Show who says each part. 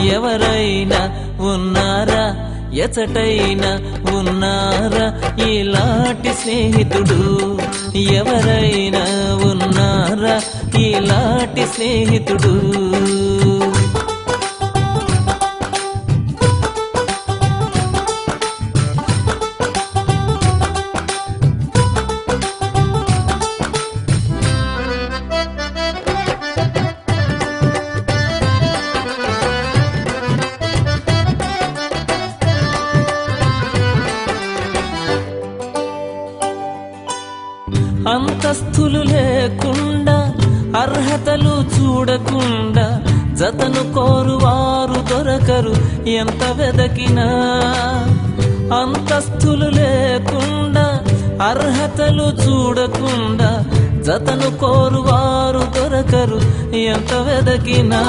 Speaker 1: ఎవరైనా ఉన్నారా, ఎచటైనా ఉన్నారా ఇలాంటి స్నేహితుడు? ఎవరైనా ఉన్నారా ఇలాంటి స్నేహితుడు? అంతస్తులు లేకుండా, అర్హతలు చూడకుండా జతను కోరువారు దొరకరు ఎంత వెదకినా. అంతస్తులు లేకుండా, అర్హతలు చూడకుండా జతను కోరువారు దొరకరు ఎంత వెదకినా.